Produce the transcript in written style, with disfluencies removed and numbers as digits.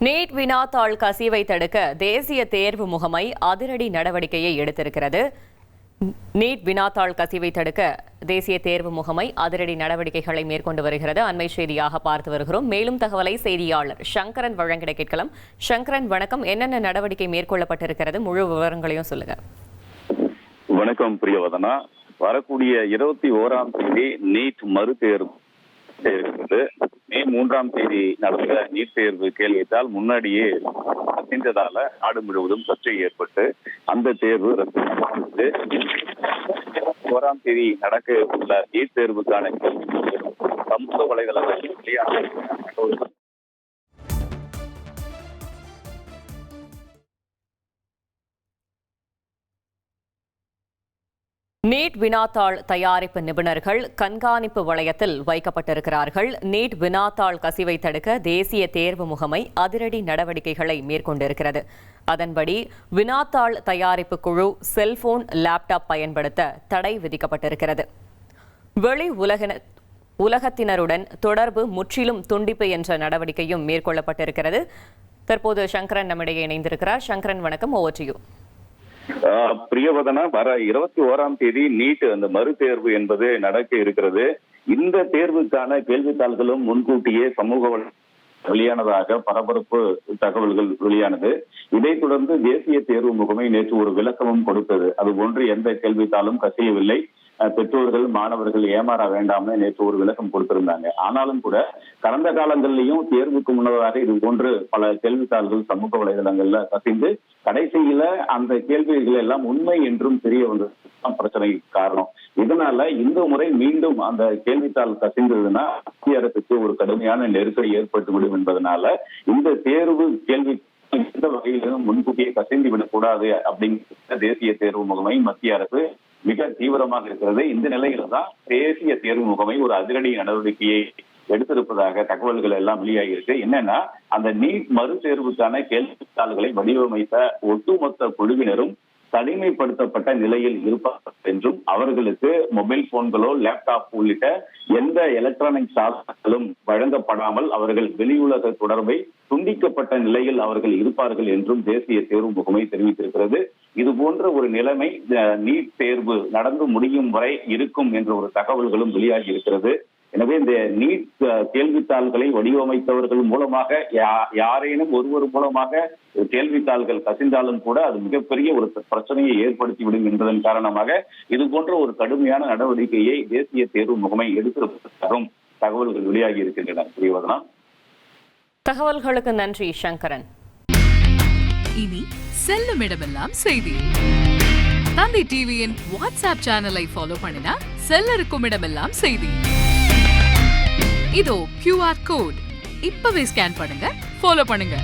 NEET வினாத்தாள் கசிவை தடுக்க தேசிய தேர்வு முகமை அதிரடி நடவடிக்கையை எடுத்திருக்கிறது. நீட் வினாத்தாள் கசிவை தடுக்க தேசிய தேர்வு முகமை அதிரடி நடவடிக்கைகளை மேற்கொண்டு வருகிறது. அண்மை செய்தியாக பார்த்து வருகிறோம். மேலும் தகவலை செய்தியாளர் சங்கரன் வழங்கிட கேட்கலாம். சங்கரன், வணக்கம். என்னென்ன நடவடிக்கை மேற்கொள்ளப்பட்டிருக்கிறது? முழு விவரங்களையும் சொல்லுங்க. வணக்கம் பிரியவதனா. வரக்கூடிய 21ஆம் தேதி நீட் மறுதேர்வு இருக்கிறது. மே 3ஆம் தேதி நடந்த நீட் தேர்வு கேள்வித்தால் முன்னாடியே கசிந்ததால நாடு முழுவதும் சர்ச்சை ஏற்பட்டு அந்த தேர்வு ரத்து செய்யப்பட்டது. 21ஆம் தேதி நடக்க உள்ள நீட் தேர்வுக்கான சமூக வலைதளங்களில் வெளியான நீட் வினாத்தாள் தயாரிப்பு நிபுணர்கள் கண்காணிப்பு வளையத்தில் வைக்கப்பட்டிருக்கிறார்கள். நீட் வினாத்தாள் கசிவை தடுக்க தேசிய தேர்வு முகமை அதிரடி நடவடிக்கைகளை மேற்கொண்டிருக்கிறது. அதன்படி வினாத்தாள் தயாரிப்பு குழு செல்போன், லேப்டாப் பயன்படுத்த தடை விதிக்கப்பட்டிருக்கிறது. வெளி உலகத்தினருடன் தொடர்பு முற்றிலும் துண்டிப்பு என்ற நடவடிக்கையும் மேற்கொள்ளப்பட்டிருக்கிறது. தற்போது சங்கரன் நம்மிடையே இணைந்திருக்கிறார். சங்கரன், வணக்கம். Over to you. பிரியவதனா, வர 21ஆம் தேதி நீட் அந்த மறுதேர்வு என்பது நடக்க இருக்கிறது. இந்த தேர்வுக்கான கேள்வித்தாள்களும் முன்கூட்டியே சமூக வெளியானதாக பரபரப்பு தகவல்கள் வெளியானது. இதைத் தொடர்ந்து தேசிய தேர்வு முகமை நேற்று ஒரு விளக்கமும் கொடுத்தது. அது போன்று எந்த கேள்வித்தாளும் கசியவில்லை, பெற்றோர்கள் மாணவர்கள் ஏமாற வேண்டாம்னு நேற்று ஒரு விளக்கம் கொடுத்திருந்தாங்க. ஆனாலும் கூட கடந்த காலங்களிலையும் தேர்வுக்கு முன்னதாக இது போன்று பல கேள்வித்தாள்கள் சமூக வலைதளங்கள்ல கசிந்து கடைசியில அந்த கேள்விகள் எல்லாம் உண்மை என்றும் தெரிய வந்தது பிரச்சனைக்கு காரணம். இதனால இந்த முறை மீண்டும் அந்த கேள்வித்தாள் கசிந்ததுன்னா மத்திய அரசுக்கு ஒரு கடுமையான நெருக்கடி ஏற்பட்டுவிடும் என்பதனால இந்த தேர்வு கேள்வி எந்த வகையிலும் முன்கூட்டியே கசிந்து விடக்கூடாது அப்படிங்கிற தேசிய தேர்வு முகமை மத்திய அரசு மிக தீவிரமாக இருக்கிறது. இந்த நிலையில தான் தேசிய தேர்வு முகமை ஒரு அதிரடி நடவடிக்கையை எடுத்திருப்பதாக தகவல்கள் எல்லாம் வெளியாகி இருக்கு. என்னன்னா, அந்த நீட் மறுதேர்வுக்கான கேள்வித்தாள்களை வடிவமைத்த ஒட்டுமொத்த குழுவினரும் தனிமைப்படுத்தப்பட்ட நிலையில் இருப்பார்கள் என்றும் அவர்களுக்கு மொபைல் போன்களோ லேப்டாப் உள்ளிட்ட எந்த எலக்ட்ரானிக் சாதனங்களும் வழங்கப்படாமல் அவர்கள் வெளியுலக தொடர்பை துண்டிக்கப்பட்ட நிலையில் அவர்கள் இருப்பார்கள் என்றும் தேசிய தேர்வு முகமை தெரிவித்திருக்கிறது. இது போன்ற ஒரு நிலைமை நீட் தேர்வு நடந்து முடியும் வரை இருக்கும் என்ற ஒரு தகவல்களும் வெளியாகி இருக்கிறது. எனவே இந்த நீட் கேள்வித்தாள்களை வடிவமைத்தவர்கள் மூலமாக யாரேனும் ஒருவர் மூலமாக கேள்வித்தாள்கள் கசிந்தாலும் கூட அது மிகப்பெரிய ஒரு பிரச்சனையை ஏற்படுத்திவிடும் என்பதன் காரணமாக இது போன்ற ஒரு கடுமையான நடவடிக்கையை தேசிய தேர்வு முகமை எடுத்திருப்பதாகவும் தகவல்கள் வெளியாகி இருக்கின்றன. புரிவதனா? தகவல்களுக்கு நன்றி சங்கரன். இனி செல்லும் இடமெல்லாம் செய்தி. தந்தை டிவியின் வாட்ஸ்அப் சேனலை ஃபாலோ பண்ணினா செல்ல இருக்கும் இடமெல்லாம் செய்தி. இதோ QR கோட், இப்பவே ஸ்கேன் பண்ணுங்க, ஃபாலோ பண்ணுங்க.